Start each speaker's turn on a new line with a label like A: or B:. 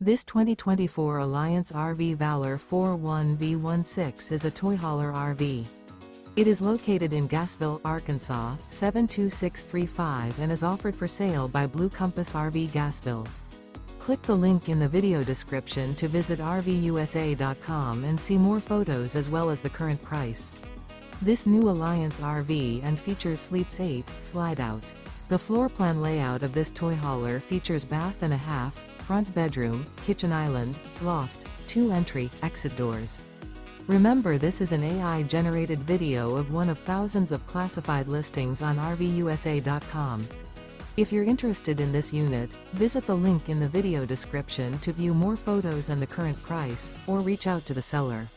A: This 2024 Alliance RV Valor 41V16 is a toy hauler RV. It is located in Gassville, Arkansas, 72635 and is offered for sale by Blue Compass RV Gassville. Click the link in the video description to visit RVUSA.com and see more photos as well as the current price. This new Alliance RV and features Sleeps 8, Slideout. The floor plan layout of this toy hauler features bath and a half, front bedroom, kitchen island, loft, 2 entry, exit doors. Remember, this is an AI-generated video of one of thousands of classified listings on RVUSA.com. If you're interested in this unit, visit the link in the video description to view more photos and the current price, or reach out to the seller.